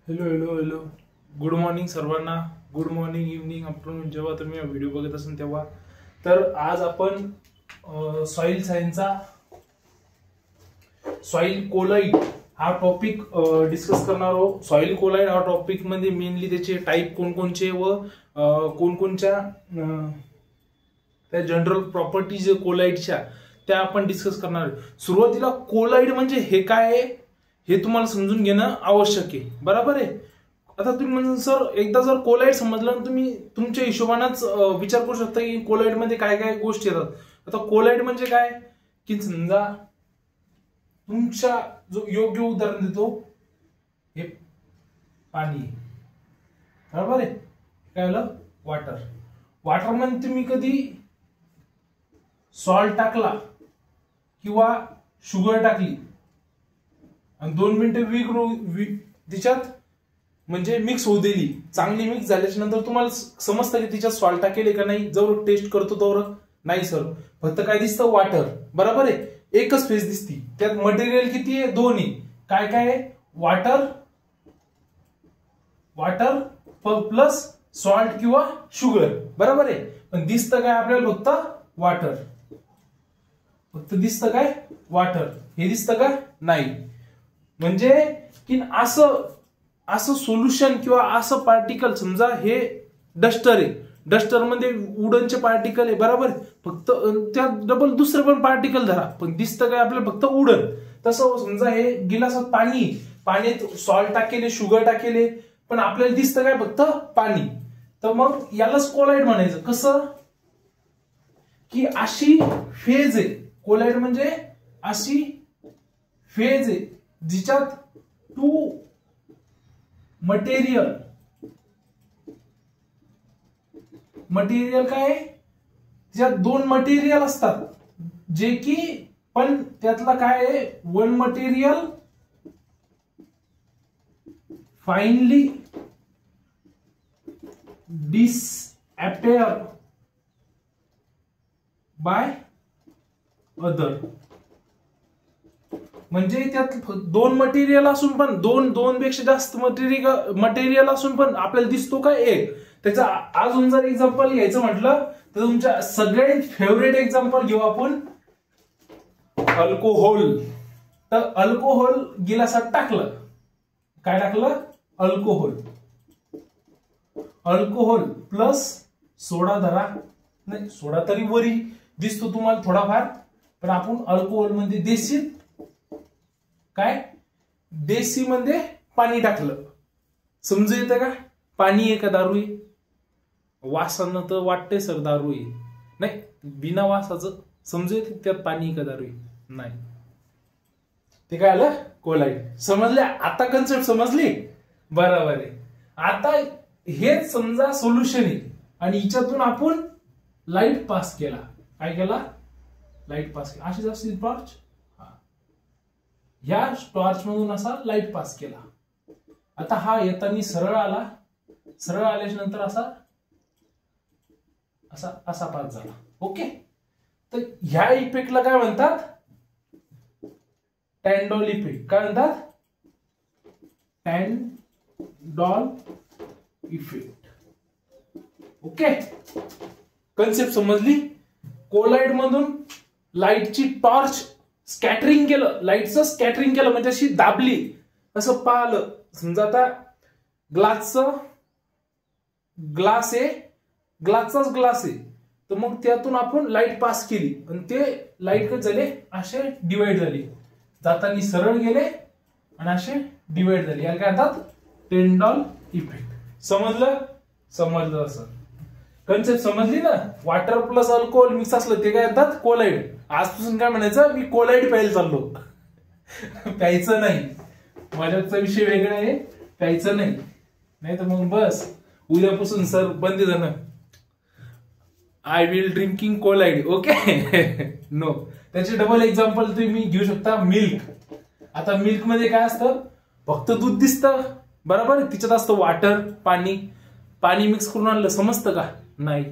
Hello hello hello good morning सर्वांना. Good morning, evening, afternoon, जेव्हा तुम्ही व्हिडिओ बघत असाल तेव्हा. तर आज आपण सॉइल सायन्सचा सॉइल कोलाइड हा टॉपिक डिस्कस करणार आहोत. सॉइल कोलाइड हा टॉपिक मध्ये मेनली त्याचे टाईप कोणकोणचे व कोणकोणच्या त्या जनरल प्रॉपर्टीज कोलाइडच्या त्या आपण डिस्कस करणार आहोत. सुरुवातीला कोलाइड म्हणजे हे काय आहे हे तुम्हाला समजून घेणं आवश्यक आहे, बरोबर आहे. आता तुम्ही म्हणजे सर एकदा जर कोलाइड समजलं तुम्ही तुमच्या हिशोबानेच विचार करू शकता की कोलाइड मध्ये काय काय गोष्टी येतात. आता कोलाइड म्हणजे काय की समजा तुमच्या जो योग्य उदाहरण देतो हे पाणी, बरोबर आहे. काय झालं? वॉटर. वॉटर मध्ये तुम्ही कधी सॉल्ट टाकला किंवा शुगर टाकली आणि 2 मिनिटं तिच्यात म्हणजे मिक्स होऊ दिली, चांगली मिक्स झाल्याच्या नंतर तुम्हाला समजतं की तिच्यात सॉल्ट टाकेल का नाही. जर टेस्ट करतो तर नाही सर, फक्त काय दिसतं? वॉटर, बरोबर आहे. एकच फेज दिसती. त्यात मटेरियल किती आहे? 2 आहे. काय काय आहे? वॉटर, वॉटर प्लस सॉल्ट किंवा शुगर, बरोबर आहे. पण दिसतं काय आपल्याला? फक्त वॉटर. फक्त दिसतं काय? वॉटर. हे दिसतं का? नाही. म्हणजे की असं सोल्युशन किंवा असं पार्टिकल, समजा हे डस्टर आहे, डस्टर मध्ये वुडनचे पार्टिकल आहे, बरोबर. फक्त त्या डबल दुसरे पण पार्टिकल धरा, पण दिसतं काय आपल्याला? फक्त वुडन. तसं समजा हे गिलासात पाण्यात सॉल्ट टाकेले, शुगर टाकेले, पण आपल्याला दिसतं काय? फक्त पाणी. तर मग यालाच कोलाइड म्हणायचं. कसं की अशी फेज आहे. कोलाइड म्हणजे अशी फेज आहे जिच्यात 2 मटेरियल काय आहे? त्याच्यात 2 मटेरियल असतात, जे की पण त्यातला काय आहे? 1 मटेरियल फाइनली डिसअपेअर बाय अदर. म्हणजे त्यात 2 मटेरियल असून पण 2 पेक्षा जास्त मटेरियल असून पण आपल्याला दिसतो काय? एक. त्याचा अजून जर एक्झाम्पल घ्यायचं म्हटलं तर तुमच्या सगळ्यात फेवरेट एक्झाम्पल घेऊ आपण अल्कोहोल. तर अल्कोहोल गिलासात टाकलं, काय टाकलं? अल्कोहोल. अल्कोहोल प्लस सोडा धरा, नाही सोडा तरी वरी दिसतो तुम्हाला थोडाफार, पण आपण अल्कोहोल मध्ये देशी मध्ये पाणी टाकलं. समजू येतं का? पाणी आहे का दारू आहे? वासानं तर वाटतंय सर दारू आहे, नाही बिना वासाचं समजू येते त्यात पाणी आहे का दारू आहे? नाही. ते काय आलं? कोलाइड. समजले आता? कन्सेप्ट समजली? बरोबर आहे. आता हेच समजा सोल्युशन आहे आणि हिच्यातून आपण लाईट पास केला. काय केला? लाईट पास केला. अशीच असते टॉर्च. या टॉर्च मधून असा लाईट पास केला. आता हा येताना सरळ आला, सरळ आल्याच्या नंतर असा पास झाला. ओके. तर ह्या इफेक्टला काय म्हणतात? टँडॉल इफेक्ट. काय म्हणतात? टँडॉल इफेक्ट. ओके. कन्सेप्ट समजली? कोलाइड मधून लाईटची टॉर्च स्कॅटरिंग केलं, लाईटचं स्कॅटरिंग केलं म्हणजे अशी दाबली, असं पाहिलं. समजा आता ग्लासचाच ग्लास आहे, तर मग त्यातून आपण लाईट पास केली आणि ते लाईट कसे झाले? असे डिवाइड झाले, जाताना सरळ गेले आणि असे डिवाइड झाले. याला काय म्हणतात? टँडॉल इफेक्ट. समजलं असं कन्सेप्ट समजली ना? वॉटर प्लस अल्कोहोल मिक्स असलं ते काय म्हणतात? कोलाइड. आजपासून काय म्हणायचं? मी कोलाइड प्यायला चाललो. प्यायचं नाही, माझ्याचा विषय वेगळा आहे. प्यायचं नाही, नाही तर मग बस उद्यापासून सर बंद झालं. I will drinking colloid. Okay. No. त्याचे डबल एक्झाम्पल तुम्ही घेऊ शकता. मिल्क. आता मिल्क मध्ये काय असतं? फक्त दूध दिसतं, बरोबर. तिच्यात असतं वॉटर, पाणी मिक्स करून आणलं. समजतं का? नाही.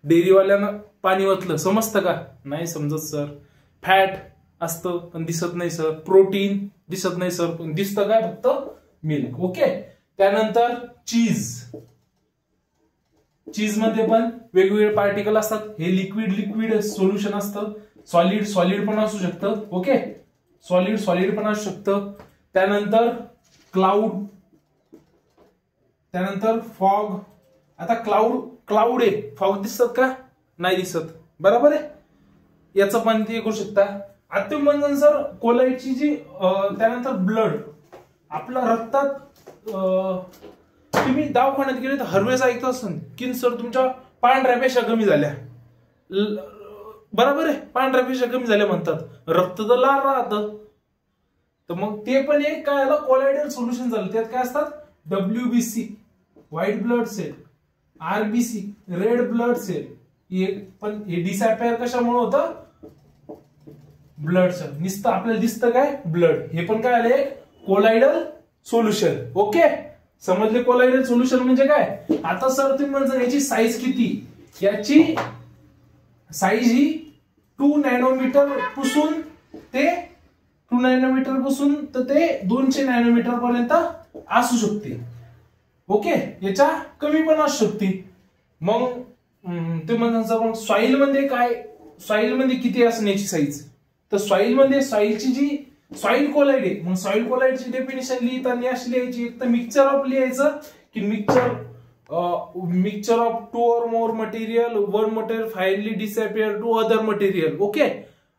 डेअरीवाल्यानं पाणी ओतलं. समजतं का? नाही समजत सर. फॅट असतं पण दिसत नाही सर. प्रोटीन दिसत नाही सर, पण दिसतं काय? फक्त मिल्क. ओके. त्यानंतर चीज मध्ये पण वेगवेगळे पार्टिकल असतात. हे लिक्विड सोल्युशन असतं. सॉलिड पण असू शकतं. ओके, सॉलिड पण असू शकतं. त्यानंतर क्लाउड, त्यानंतर फॉग. आता क्लाउड आहे, फॉग दिसतात का? नाही दिसत, बरोबर आहे. याचं पण ते करू शकता. अत्युमंजन सर कोलाइडची जी त्यानंतर ब्लड, आपल्या रक्तात तुम्ही दवाखान्यात गेले तर हरवेळेस ऐकत असाल की सर तुमच्या पांढऱ्या पेशा कमी झाल्या, बरोबर आहे, पांढऱ्या पेशा कमी झाल्या म्हणतात, रक्त तर लाल राहतं. तर मग ते पण एक काय आलं, कोलायडल सोल्युशन झालं. त्यात काय असतात, WBC white blood cell, RBC red blood cell. पण हे डिसअपिअर कशामुळे होतं, ब्लडचं नुसतं आपल्याला दिसतं काय, ब्लड. हे पण काय आले, कोलायडल सोल्युशन. ओके, समजले कोलायडल सोल्युशन म्हणजे काय. आता सर तुम्ही म्हणजे याची साईज किती, याची साईज ही 2 नॅनोमीटर पासून ते 200 नॅनोमीटर पर्यंत असू शकते. ओके, याच्या कमी पण असू शकते. मग ते म्हणजे सॉइल मध्ये काय, सॉइल मध्ये किती असण्याची साईज, तर सॉइल मध्ये सॉइलची जी सॉइल कोलाइड आहे. मग सॉइल कोलाइडची डेफिनेशन लिहिताना अशी लिहायची, एक तर मिक्सचर ऑफ लिहायचं की mixture of 2 or more material, 1 material finally disappear to other material. Okay,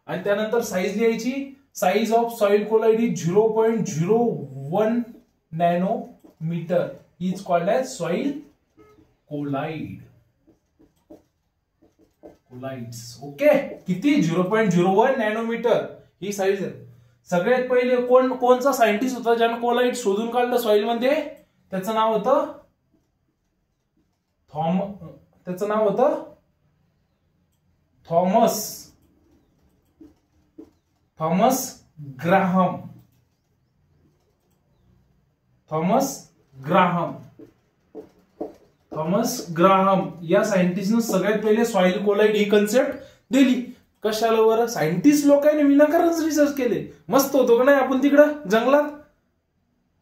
आणि त्यानंतर साईज लिहायची, size of soil colloid is 0.01 nanometer is called as soil colloid. Colloids. Okay, किती, 0.01 नॅनोमीटर ही साईज आहे. सगळ्यात पहिले कोणचा सायंटिस्ट होता ज्याने कोलाइड शोधून काढलं सॉइल मध्ये, त्याचं नाव होतं थॉमस ग्राहम या सायंटिस्टने सगळ्यात पहिले सॉइल कोलाइड ही कन्सेप्ट दिली. कशाला बरं, सायंटिस्ट लोकांनी विनाकारणच रिसर्च केले. मस्त होतो का नाही, आपण तिकडं जंगलात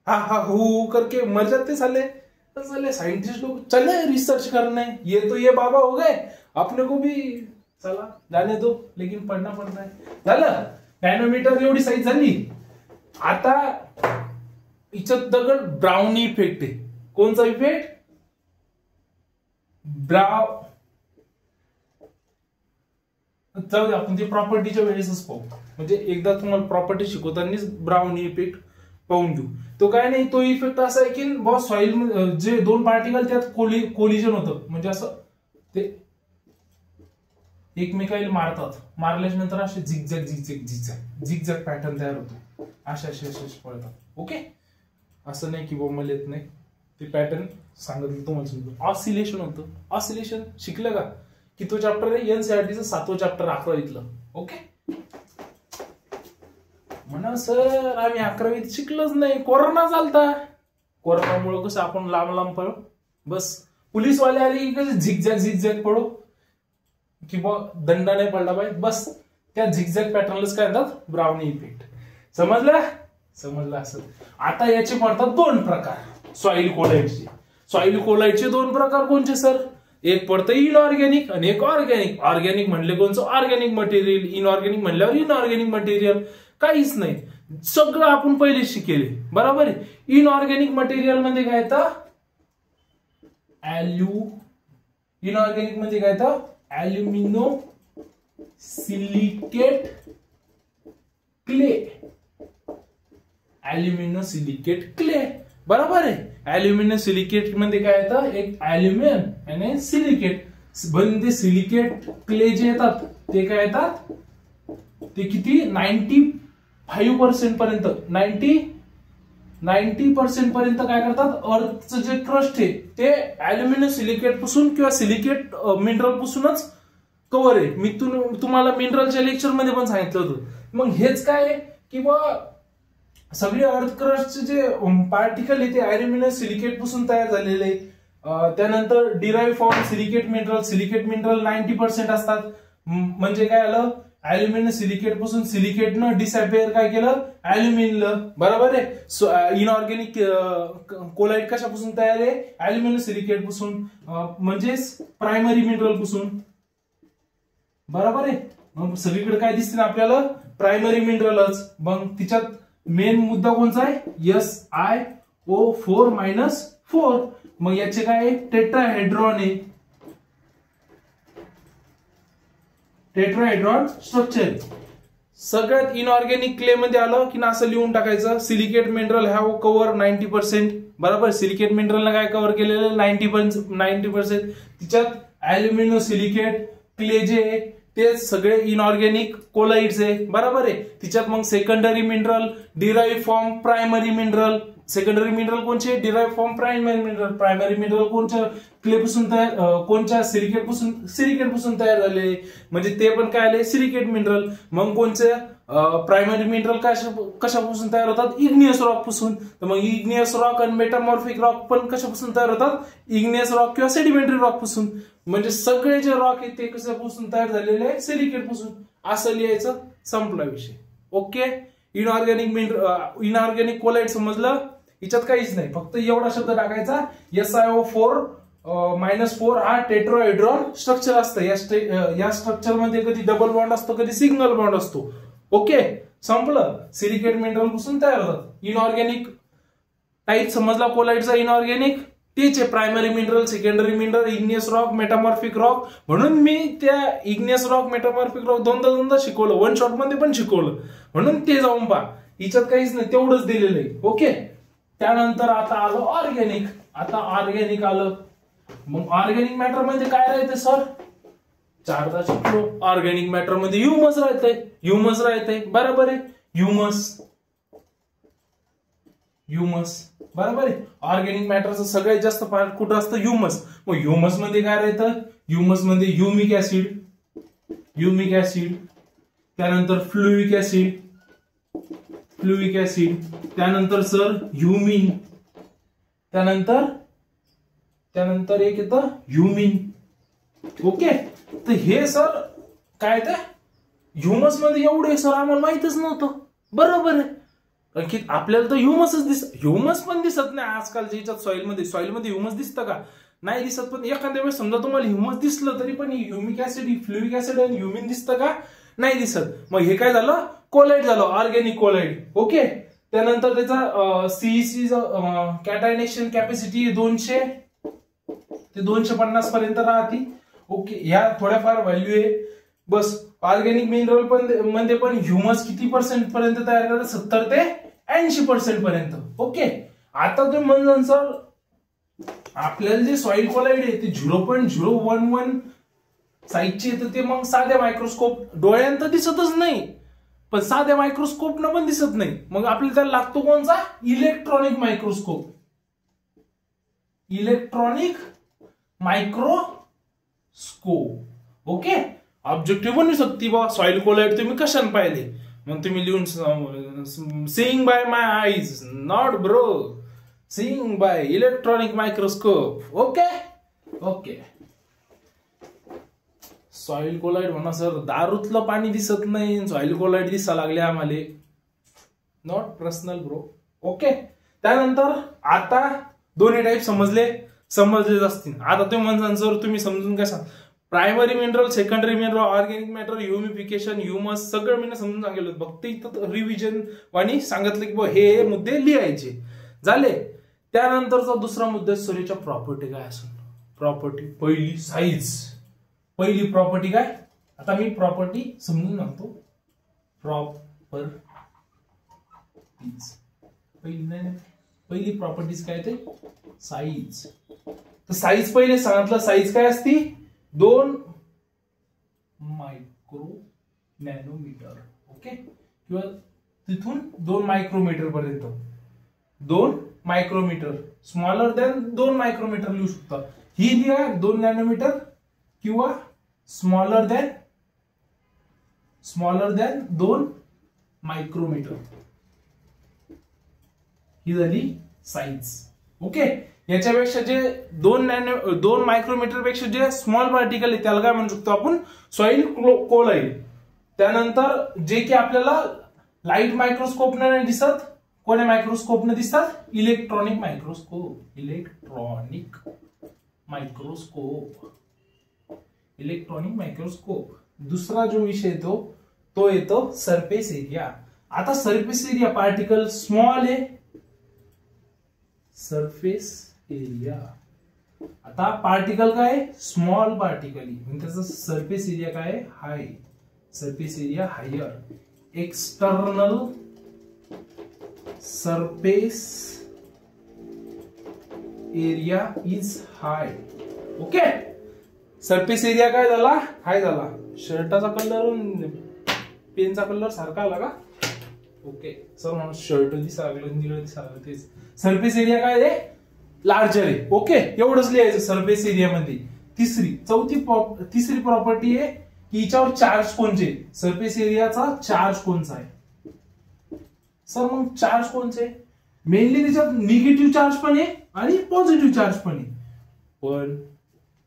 हा हो करके मर जाते साले. साइंटिस्ट लोग चले रिसर्च करने, ये तो ये बाबा हो गए, अपने को भी चला जाने दो, लेकिन पढ़ना पड़ता है. झालं, नॅनोमीटर एवढी साईज झाली. आता इथं दगड ब्राउनी इफेक्ट आहे. कोणचा इफेक्ट, जाऊ दे, आपण ते प्रॉपर्टीच्या वेळेसच पाहू. म्हणजे एकदा तुम्हाला प्रॉपर्टी शिकवतानाच ब्राउनी इफेक्ट पाहून घेऊ. तो काय नाही, तो इफेक्ट असा आहे की बॉस सॉइल जे 2 पार्टिकल त्यात कोलिजन होतं, म्हणजे असं ते एकमेकाला मारतात, मारल्याच्या नंतर असे झिगझॅग पॅटर्न तयार होतो, असे पळतात. ओके, असं नाही की मला येत नाही, ते पॅटर्न सांगितलं तुम्हाला. ऑसिलेशन होतं, ऑसिलेशन शिकलं का, की तो चॅप्टर आहे NCERTचं 7वं चॅप्टर 11वीतलं. ओके, म्हणा सर आम्ही 11वीत शिकलोच नाही, कोरोना चालता, कोरोनामुळे कसं आपण लांब पळो, बस पोलीसवाले आले की कसं झिगझॅग पळो, की बा दंड नाही पडला पाहिजे, बस त्या झिगझॅग पॅटर्नलाच काय म्हणतात, ब्राउनी इफेक्ट. समजलं असं. आता याचे पडतात 2 प्रकार सॉइल कोलाइडचे. सॉइल कोलाइडचे 2 प्रकार कोणते सर, एक पडतं इनऑर्गॅनिक आणि एक ऑर्गॅनिक. ऑर्गॅनिक म्हणले कोणचं, ऑर्गॅनिक मटेरियल. इनऑर्गॅनिक म्हणल्यावर इनऑर्गॅनिक मटेरियल. काहीच नाही, सगळं आपण पहिले शिकेले, बरोबर आहे. इनऑर्गॅनिक मटेरियल मध्ये काय येतं, इनऑर्गॅनिक मध्ये काय येतं, ॲल्युमिनो सिलिकेट क्ले, बरोबर आहे. ॲल्युमिनियम सिलिकेट मध्ये काय येतं, एक ॲल्युमिनियम आणि सिलिकेट. म्हणजे सिलिकेट क्ले जे येतात ते काय येतात, ते किती 95% पर्यंत 90% पर्यंत काय करतात, अर्थचं जे क्रस्ट आहे ते ॲल्युमिनियम सिलिकेट पासून किंवा सिलिकेट मिनरल पासूनच कव्हर आहे. मी तुम्हाला मिनरलच्या लेक्चर मध्ये पण सांगितलं होतं. मग हेच काय आहे की सगळे अर्थ क्रस्टचे जे पार्टिकल आहे ते ॲल्युमिनियम सिलिकेट पासून तयार झालेले. त्यानंतर डिराइव्ह फ्रॉम सिलिकेट मिनरल 90% असतात. म्हणजे काय आलं, अल्युमिनियम सिलिकेट पासून सिलिकेटनं डिसअपिअर काय केलं, अल्युमिनियम. बरोबर आहे. इनऑर्गॅनिक कोलाइड कशापासून तयार आहे, अल्युमिनियम सिलिकेट पासून, म्हणजेच प्रायमरी मिनरल पासून. बरोबर आहे. मग सगळीकडे काय दिसते ना आपल्याला, प्रायमरी मिनरलच. मग तिच्यात मेन मुद्दा कोणता आहे, SiO4-4. मग याचे काय, टेट्राहेड्रॉन आहे, टेट्राहेड्रॉन स्ट्रक्चर. सगळ्यात इनऑर्गॅनिक क्ले मध्ये आलं की ना असं लिहून टाकायचं, सिलिकेट मिनरल हॅव कव्हर 90%. बरोबर. सिलिकेट मिनरलला काय कव्हर केलेलं, 90%. तिच्यात अल्युमिनियम सिलिकेट क्ले जे ते सगळे इनऑर्गॅनिक कोलाइड्स आहे. बरोबर आहे. तिच्यात मग secondary mineral derive from primary mineral. Secondary mineral कोणचे, derive from primary mineral. Primary mineral कोणच्या क्ले पासून तयार, कोणच्या सिलिकेट पासून तयार झाले, म्हणजे ते पण काय आले, सिलिकेट मिनरल. मग कोणचे प्रायमरी मिनरल कशापासून तयार होतात, इग्नियस रॉक पासून. तर मग इग्नियस रॉक आणि मेटामॉर्फिक रॉक पण कशापासून तयार होतात, इग्नियस रॉक किंवा सेडिमेंटरी रॉक पासून. म्हणजे सगळे जे रॉक आहेत ते कशापासून तयार झालेले आहे, सिलिकेट पासून. असं लिहायचं, संपला विषय. ओके. इनऑर्गॅनिक कोलाइड समजलं. याच्यात काहीच नाही, फक्त एवढा शब्द टाकायचा, SiO4-4 हा टेट्राहेड्रॉन स्ट्रक्चर असतं. या स्ट्रक्चर मध्ये कधी डबल बॉन्ड असतो, कधी सिंगल बॉन्ड असतो. ओके, संपलं. सिलिकेट मिनरल पासून तयार होतात. इनऑर्गॅनिक टाईप समजला कोलाइडचा, इनऑर्गॅनिक तेच आहे, primary mineral, secondary mineral, igneous rock, metamorphic rock. म्हणून मी त्या इग्नियस रॉक, मेटामॉर्फिक रॉक दोनदा शिकवलं, वन शॉट मध्ये पण शिकवलं, म्हणून ते जाऊन पहा. हिच्यात काहीच नाही, तेवढंच दिलेलं आहे. ओके. त्यानंतर आता आलो ऑर्गॅनिक. आता ऑर्गॅनिक आलं. मग ऑर्गॅनिक मॅटर मध्ये काय राहते सर, चारदा शिकलो. ऑर्गॅनिक मॅटर मध्ये ह्युमस राहतंय. बरोबर आहे. ह्युमस बरोबर आहे. ऑर्गॅनिक मॅटरचं सगळ्यात जास्त पार्ट कुठं असतं, ह्युमस. मग ह्युमस मध्ये काय राहतं, ह्युमस मध्ये ह्युमिक ऍसिड, त्यानंतर फ्लुइक ऍसिड, त्यानंतर सर ह्युमिन, त्यानंतर एक येतं ह्युमिन. ओके. तर हे सर काय ते ह्युमस मध्ये एवढे सर आम्हाला माहितच नव्हतं. बरोबर आहे. की आपल्याला तर ह्युमस पण दिसत नाही आजकालच्या याच्यात. सॉइलमध्ये ह्युमस दिसतं का, नाही दिसत. पण एखाद्या वेळेस समजा तुम्हाला ह्युमस दिसलं तरी पण ह्युमिक ऍसिड, फ्लुइक ऍसिड आणि ह्युमिन दिसतं का, नाही दिसत. मग हे काय झालं, कोलाइड झालं, ऑर्गॅनिक कोलाइड. ओके. त्यानंतर त्याचा सीईसी कॅटायनेशन कॅपॅसिटी 200 ते 250 पर्यंत राहते. ओके. ह्या थोड्याफार व्हॅल्यू आहे बस. ऑर्गॅनिक मिनरल पण मध्ये पण ह्युमस किती पर्सेंट पर्यंत तयार करतात, 70 ते 80% पर्यंत. ओके. आता तुम्ही म्हणलं सर आपल्याला जे सॉइल कोलाइड आहे ते 0.011 साईजचे येतं, ते मग साध्या मायक्रोस्कोप डोळ्यांत दिसतच नाही, पण साध्या मायक्रोस्कोपनं पण दिसत नाही. मग आपल्याला त्याला लागतो कोणता, इलेक्ट्रॉनिक मायक्रोस्कोप. ओके. ऑब्जेक्टिव्ह बनवू शकते बा सॉइल कोलाइड तुम्ही कशाने पाहिले, मग तुम्ही लिहून seeing by my eyes, not bro, seeing by electronic microscope. Okay. Soil colloid म्हणा सर, दारूतलं पाणी दिसत नाही, सॉइल कोलाइड दिसायला लागले आम्हाला, नॉट पर्सनल ब्रो. ओके. त्यानंतर आता दोन्ही टाईप समजलेच असतील. आता तुम्ही म्हणसान सर तुम्ही समजून काय सांग, primary mineral, secondary mineral, organic matter, humification, humus सगळं मी समजून सांगितलं. फक्त इथं रिव्हिजन वाणी सांगितलं की हे मुद्दे लिहायचे झाले. त्यानंतरचा दुसरा मुद्दा सूर्याच्या प्रॉपर्टी काय असेल. प्रॉपर्टी पहिली साईज. पहिली प्रॉपर्टी काय, आता मी प्रॉपर्टी समजून सांगतो. पहिली प्रॉपर्टीज काय ते साईज. तर साईज पहिले सांगितलं, साईज काय असती, 2 मायक्रो नॅनोमीटर. ओके. किंवा तिथून 2 मायक्रोमीटर पर्यंत, 2 मायक्रोमीटर, स्मॉलर दॅन 2 मायक्रोमीटर लिहू शकता. ही लिहा 2 नॅनोमीटर किंवा स्मॉलर दॅन 2 मायक्रोमीटर. ही झाली साईज. ओके. याच्यापेक्षा जे 2 मायक्रोमीटर पेक्षा जे स्मॉल पार्टिकल आहे त्याला काय म्हणू शकतो आपण, सॉइल कोलाइड. त्यानंतर जे की आपल्याला लाईट मायक्रोस्कोपने नाही दिसत, कोण्या मायक्रोस्कोपने दिसतात? Electronic microscope. Electronic microscope. Electronic microscope. दुसरा जो विषय येतो तो येतो सरफेस एरिया. आता सरफेस एरिया पार्टिकल स्मॉल आहे, सरफेस एरिया. आता पार्टिकल काय? स्मॉल पार्टिकल, त्याचा सरफेस एरिया काय? High. Surface area higher. External surface area is high. Okay. Surface area काय झाला? हाय झाला. शर्टाचा कलर पेनचा कलर सारखा आला का? ओके. सर म्हणून शर्ट दिसायला निळं दिसायला, तेच सरफेस एरिया काय आहे? लार्जर आहे. ओके. एवढंच लिहायचं सरफेस एरिया मध्ये. तिसरी प्रॉपर्टी आहे की हिच्यावर चार्ज कोणचे? सरफेस एरियाचा चार्ज कोणचा आहे? सर मग चार्ज कोणचे? मेनली त्याच्यात निगेटिव्ह चार्ज पण आहे आणि पॉझिटिव्ह चार्ज पण आहे.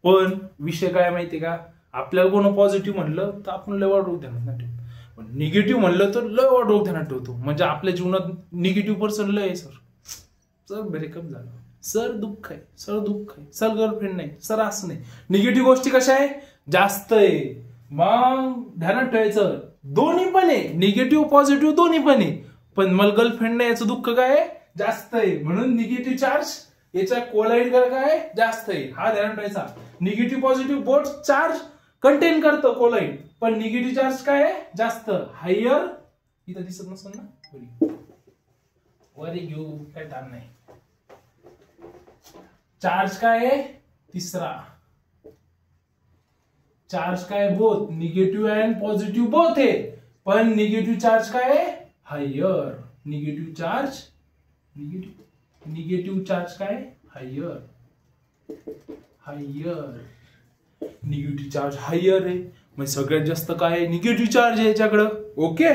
पण विषय काय माहितीये का? आपल्याला कोण पॉझिटिव्ह म्हणलं तर आपण लय वाढ रोग ध्यानात नाही ठेवतो, पण निगेटिव्ह म्हणलं तर लय वाढ रोग ध्यानात ठेवतो. म्हणजे आपल्या जीवनात निगेटिव्ह पर्सन लय आहे. सर ब्रेकअप झालं, सर दुःख आहे, सर दुःख आहे, सर गर्लफ्रेंड नाही, सर असं नाही. निगेटिव्ह गोष्टी कशा आहे? जास्त आहे. मग ध्यानात ठेवायचं दोन्ही पण आहे, निगेटिव्ह पॉझिटिव्ह दोन्ही पण आहे. पण मला गर्लफ्रेंड नाही याचं दुःख काय आहे? जास्त आहे. म्हणून निगेटिव्ह चार्ज याच्या कोलाइड काय जास्त आहे, हा ध्यानात ठेवायचा. Negative positive both charge content करतं कोलाइड, पण निगेटिव्ह चार्ज काय आहे? जास्त, हायर. इथं दिसत नसेल ना? वरी घेऊ, काय ताण नाही. चार्ज काय आहे? तिसरा चार्ज काय? Both negative and positive both आहे, पण निगेटिव्ह चार्ज काय आहे? हायर. निगेटिव्ह चार्ज काय? हायर. निगेटिव्ह चार्ज हायर आहे. म्हणजे सगळ्यात जास्त काय आहे? निगेटिव्ह चार्ज आहे याच्याकडं. ओके.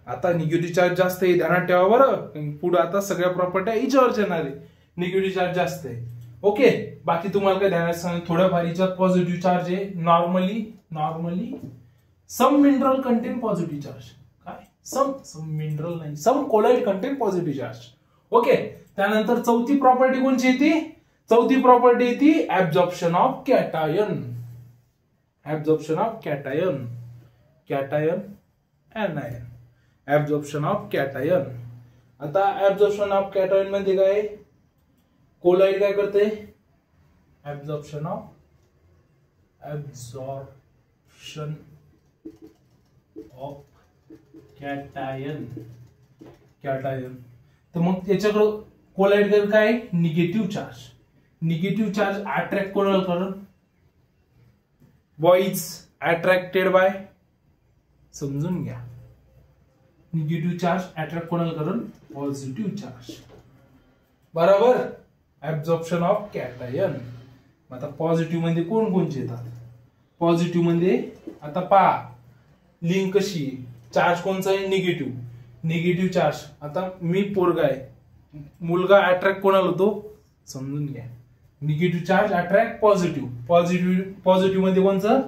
आता निगेटिव्ह चार्ज जास्त आहे, ध्यानात ठेवा बरं. पुढे आता सगळ्या प्रॉपर्ट्या हिच्यावर येणार आहे. निगेटिव्ह चार्ज जास्त आहे. ओके. बाकी तुम्हाला काय ध्यानात सांग, थोड्याफार याच्यात पॉझिटिव्ह चार्ज आहे. Normally some mineral contain positive charge. काय? सम मिनरल नाही, some colloid contain positive charge. Okay. त्यानंतर चौथी प्रॉपर्टी कोणची येते? चौथी प्रॉपर्टी येते absorption of cation. Absorption of cation anion. Absorption of cation. आता ऍब्झॉर्प्शन ऑफ कॅटायन म्हणजे काय? कोलाइड काय करते? Absorption of cation. तर मग त्याच्याकडे कोलाइड काय? Negative charge. Negative charge attract कोणाला करून? Boys attracted by. समजून घ्या. निगेटिव्ह चार्ज अट्रॅक्ट कोणाला करून? Positive charge. बरोबर. Absorption of cation. आता पॉझिटिव्ह मध्ये कोणकोणचे येतात? पॉझिटिव्ह मध्ये आता पहा लिंक कशी. चार्ज कोणचा आहे? Negative charge. आता मी पोरगा आहे, मुलगा अट्रॅक्ट कोणाला होतो? समजून घ्या. निगेटिव्ह चार्ज अट्रॅक्ट पॉझिटिव्ह मध्ये कोणचं?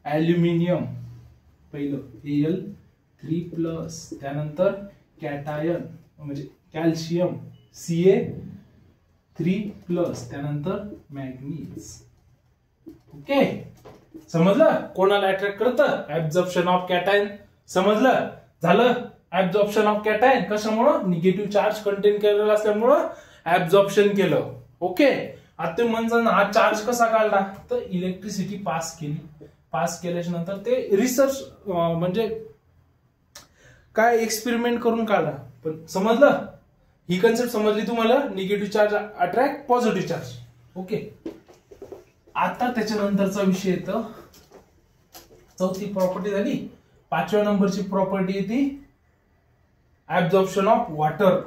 ऍल्युमिनियम. पहिलं Al3+. त्यानंतर कॅटायन म्हणजे कॅल्शियम Ca3+. त्यानंतर मॅग्नीज. ओके. समजलं कोणाला अट्रॅक्ट करतं? Absorption of cation. समजलं? झालं. ऍब्झॉर्प्शन ऑफ कॅटायन कशामुळं? निगेटिव्ह चार्ज कंटेन केलेला असल्यामुळं ऍब्झॉर्प्शन केलं. ओके. आता तुम्ही म्हणता ना हा चार्ज कसा काढला? तर इलेक्ट्रिसिटी पास केल्याच्या नंतर ते रिसर्च म्हणजे काय एक्सपेरिमेंट करून काढला. पण समजलं? ही कन्सेप्ट समजली तुम्हाला? Negative charge attract positive charge. Okay. आता त्याच्यानंतरचा विषय येतो, चौथी प्रॉपर्टी झाली. 5व्या नंबरची प्रॉपर्टी येते absorption of water.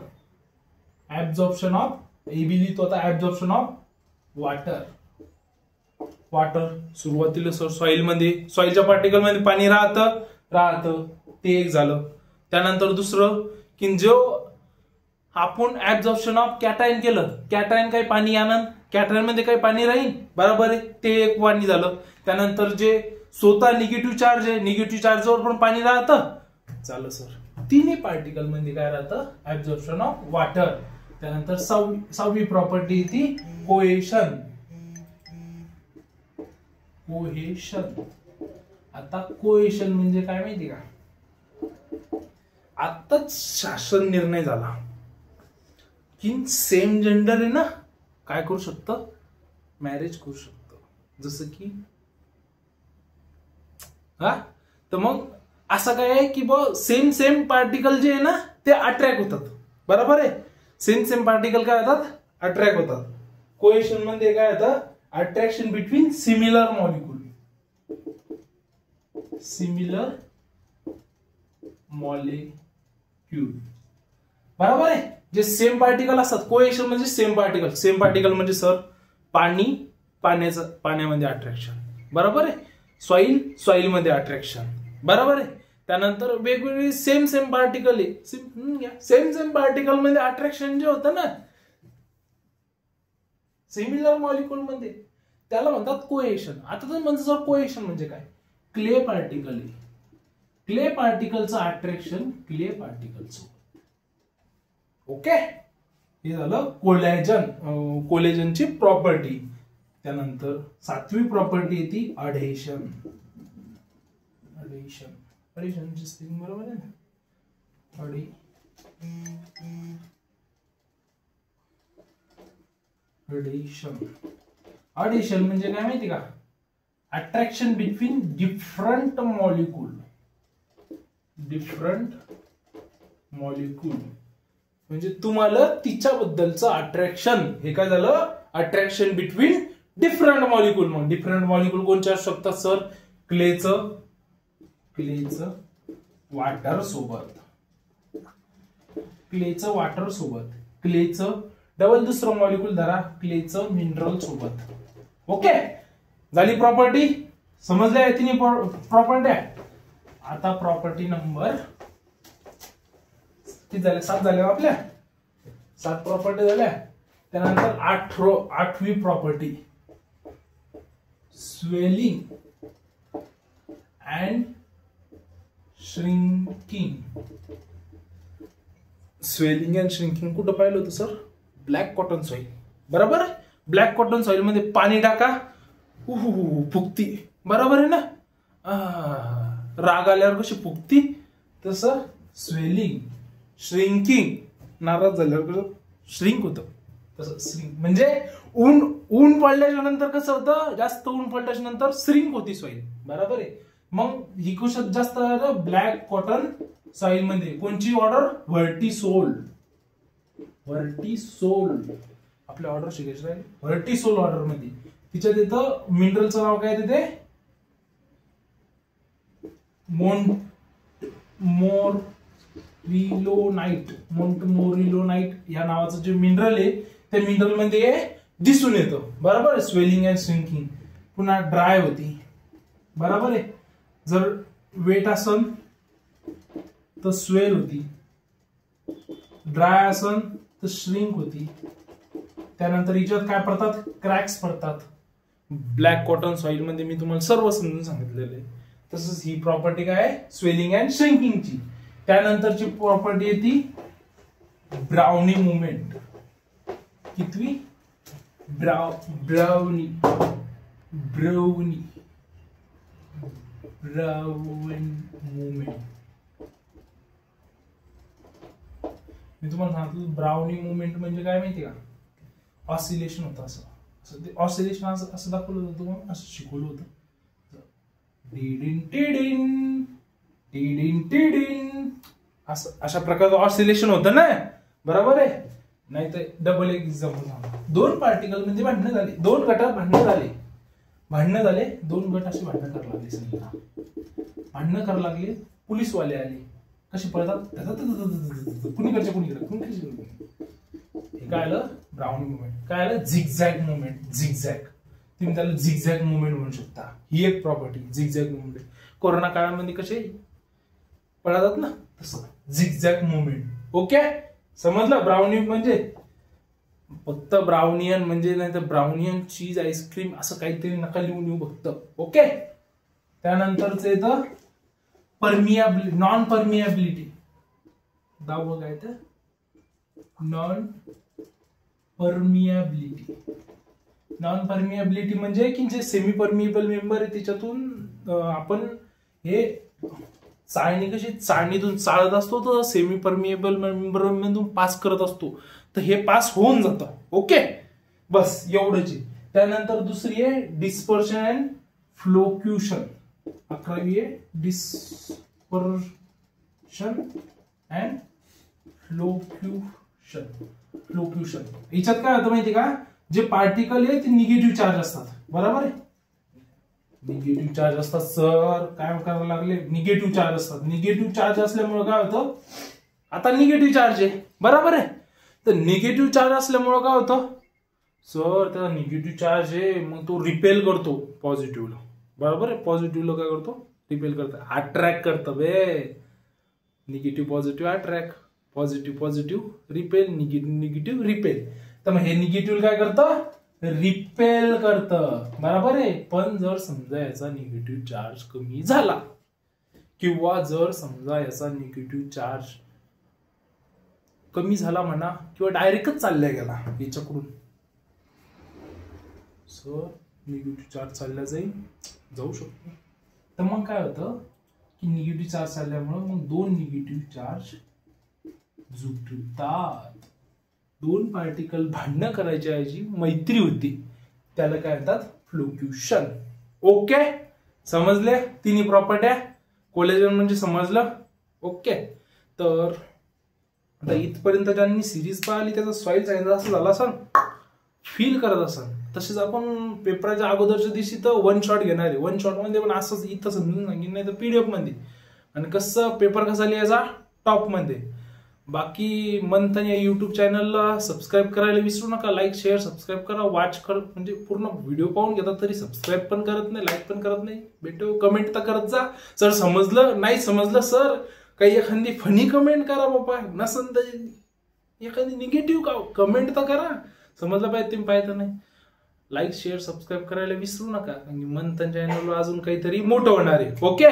Absorption of लिहितो आता. Absorption of water. सुरुवातीला सॉइल मध्ये, सॉइलच्या पार्टिकल मध्ये पाणी राहतं ते एक झालं. त्यानंतर दुसरं की जो आपण ऍब्झॉर्प्शन ऑफ कॅटायन केलं, कॅटायन काही पाणी आणन, कॅटायन मध्ये काही पाणी राहील. बरोबर आहे, ते एक पाणी झालं. त्यानंतर जे स्वतः निगेटिव्ह चार्ज आहे, निगेटिव्ह चार्जवर पण पाणी राहतं. चालू सर, तिन्ही पार्टिकल मध्ये काय राहतं, ऍब्झॉर्प्शन ऑफ वॉटर. त्यानंतर सहावी प्रॉपर्टी ती कोहेशन. कोहेशन, आता कोहेशन म्हणजे काय माहिती का, आताच शासन निर्णय झाला की सेम जेंडर आहे ना काय करू शकतं, मॅरेज करू शकतं. जसं की तर मग असं काय आहे की सेम पार्टिकल जे आहे ना ते अट्रॅक्ट होतात. बरोबर आहे, सेम पार्टिकल काय होतात, अट्रॅक्ट होतात. कोहेशन म्हणजे काय होतं, attraction between similar molecule. Similar molecule, बरोबर आहे. जे सेम पार्टिकल असतात, कोहेशन म्हणजे सेम पार्टिकल. सेम पार्टिकल म्हणजे सर पाण्यामध्ये अट्रॅक्शन. बरोबर आहे. सॉइल मध्ये अट्रॅक्शन. बरोबर आहे. त्यानंतर वेगवेगळी सेम पार्टिकल आहे. सेम पार्टिकल मध्ये अट्रॅक्शन जे होतं ना सिमिलर मॉलिक्यूल मध्ये, त्याला म्हणतात कोहेशन. आता तर म्हणजे सर कोहेशन म्हणजे काय, क्ले पार्टिकल आहे, क्ले पार्टिकलचं अट्रॅक्शन क्ले पार्टिकलचं. ओके, हे झालं कोलेजनची प्रॉपर्टी. त्यानंतर सातवी प्रॉपर्टी येते अडेशन. अडेशनची स्पेलिंग बरोबर आहे ना, अडेशन म्हणजे काय माहिती का, अट्रॅक्शन बिटवीन डिफरंट मॉलिक्यूल. म्हणजे तुम्हाला तिच्याबद्दलचं अट्रॅक्शन, हे काय झालं, अट्रॅक्शन बिटवीन डिफरंट मॉलिक्यूल. मग डिफरंट मॉलिक्यूल कोणते असू शकतात सर, क्लेचं वाटर सोबत, क्लेचं डबल दुसरं मॉलिक्यूल धरा, क्लेचं मिनरल सोबत. ओके, झाली प्रॉपर्टी, समजल्या तिन्ही प्रॉपर्टी. आता प्रॉपर्टी नंबर किती झाले, 7 झाले आपल्या, 7 प्रॉपर्टी झाल्या. त्यानंतर 8वी property swelling and shrinking. Swelling and shrinking कुठं पाहिलं होतं सर, ब्लॅक कॉटन सॉइल. बरोबर आहे. ब्लॅक कॉटन सॉइल मध्ये पाणी टाका, फुगती. बरोबर आहे ना, राग आल्यावर कशी फुगती, तसं स्वेलिंग. श्रिंकिंग, नाराज झाल्यावर कसं श्रिंक होतं, तसं श्रिंक म्हणजे ऊन पडल्याच्या नंतर कसं होतं, जास्त ऊन पडल्याच्या नंतर श्रिंक होती सॉइल. बरोबर आहे. मग ही कुशल जास्त ब्लॅक कॉटन सॉइल मध्ये कोणची ऑर्डर, व्हर्टिसोल. आपल्या ऑर्डर शिकायची आहे, व्हर्टिसोल ऑर्डर मध्ये. तिच्यात येतं मिनरलचं नाव काय, तिथे मोंटमोरिलोनाइट या नावाचं जे मिनरल आहे त्या मिनरल मध्ये दिसून येतं. बरोबर, स्वेलिंग अँड श्रिंकिंग. पुन्हा ड्राय होती. बरोबर आहे. जर वेट असन तर स्वेल होती, ड्राय असन तर श्रिंक होती. त्यानंतर हिच्यात काय पडतात, क्रॅक्स पडतात. ब्लॅक कॉटन सॉइल मध्ये मी तुम्हाला सर्व समजून सांगितलेलं आहे. तसंच ही प्रॉपर्टी काय आहे, स्वेलिंग अँड श्रिंकिंगची. त्यानंतरची प्रॉपर्टी आहे ती ब्राउनी मुवमेंट. कितवी, ब्राउनी मुवमेंट. मी तुम्हाला सांगतो ब्राउनी मुवमेंट म्हणजे काय माहिती का, ऑसिलेशन होतं. असं ते ऑसिलेशन असं दाखवलं होतं तुम्हाला, असं शिकवलं होतं. अशा प्रकारचं ऑसिलेशन होतं ना. बरोबर आहे. नाही तर डबल एक्झाम्पल, 2 पार्टिकल म्हणजे भांडणं झाले, 2 गटात भांडणं झाले, 2 गट असे भांडणं करायला लागले. समजा भांडणं करायला लागले, पोलीसवाले आले, कसे पळतात, कुणीकडच्या कुणीकडे. हे काय आलं, ब्राउनी मुवमेंट. काय आलं, झिगझॅग मुवमेंट. तुम्ही त्याला झिगझॅग मुवमेंट म्हणू शकता. ही एक प्रॉपर्टी, झिगझॅग मुवमेंट. कोरोना काळामध्ये कसे पळतात ना, तसं झिगझॅग मुवमेंट. ओके, समजलं. ब्राउनी म्हणजे फक्त ब्राउनियन म्हणजे, नाही तर ब्राउनियन चीज आईस्क्रीम असं काहीतरी नका लिहून येऊ फक्त. ओके, त्यानंतरचं येतं परमियाबिलिटी, नॉन परमियाबिलिटी. दाव काय तर नॉन परमियाबिलिटी. नॉन परमियाबिलिटी म्हणजे की जे सेमी परमिएबल मेंबर आहे त्याच्यातून आपण हे चाळणी कशी चाळणीतून चाळत असतो तर सेमी परमिएबल मेंबर मधून पास करत असतो, तर हे पास होऊन जातं. ओके, बस एवढंच. त्यानंतर दुसरी आहे डिस्पर्शन अँड फ्लोक्युशन. 11वी आहे डिस्पर्शन अँड फ्लोक्युशन. याच्यात काय होतं माहिती का, जे पार्टिकल आहे ते निगेटिव्ह चार्ज असतात. बरोबर आहे, निगेटिव्ह चार्ज असतात. सर काय करायला लागले, निगेटिव्ह चार्ज असतात. निगेटिव्ह चार्ज असल्यामुळे काय होतं, आता निगेटिव्ह चार्ज आहे. बरोबर आहे, तर निगेटिव्ह चार्ज असल्यामुळे काय होतं सर, त्याचा निगेटिव्ह चार्ज आहे मग तो रिपेल करतो पॉझिटिव्हला. बरोबर आहे, पॉझिटिव्हला काय करतो, रिपेल करतो, अट्रॅक्ट करतं बे. Negative positive attract, positive positive repel, negative repel. तर मग हे निगेटिव्ह काय करतं, रिपेल करतं. बरोबर आहे. पण जर समजा याचा निगेटिव्ह चार्ज कमी झाला किंवा जर समजा याचा निगेटिव्ह चार्ज कमी झाला म्हणा किंवा डायरेक्टच चालल्या गेला याच्याकडून, सर निगेटिव्ह चार्ज चालला जाऊ शकतो. तर मग काय होतं की निगेटिव्ह चार्ज चालल्यामुळे मग दोन निगेटिव्ह चार्ज जुटतात. दोन पार्टिकल भांडणं करायच्या ऐवजी मैत्री होती, त्याला काय म्हणतात, फ्लोक्युशन. ओके, समजले तिन्ही प्रॉपर्ट्या. कोलेजन म्हणजे समजलं. ओके, तर आता इथपर्यंत ज्यांनी सिरीज पाहिली त्याचा सॉइल सांगितलं असं झालं असं फील करत असाल. तसेच आपण पेपराच्या अगोदरच्या दिवशी तर वन शॉट घेणार आहे. वन शॉट मध्ये पण असंच इथं समजून सांगितलं, नाही तर पीडीएफ मध्ये. आणि कसं पेपर कसा लिहायचा, टॉप मध्ये. बाकी मंथन या युट्यूब चॅनलला सबस्क्राईब करायला विसरू नका. लाईक शेअर सबस्क्राईब करा, वॉच कर, म्हणजे पूर्ण व्हिडिओ पाहून घेतात तरी सबस्क्राईब पण करत नाही, लाईक पण करत नाही. भेटो, कमेंट तर करत जा. सर समजलं नाही समजलं सर, काही एखादी फनी कमेंट करा बाबा, नसन तर एखादी निगेटिव्ह कमेंट तर करा. समजलं पाहिजे तुम्ही पाहिजे नाही. लाईक शेअर सबस्क्राईब करायला विसरू नका. मंथन चॅनलवर अजून काहीतरी मोठं होणार आहे. ओके,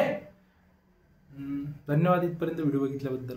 धन्यवाद इथपर्यंत व्हिडिओ बघितल्याबद्दल.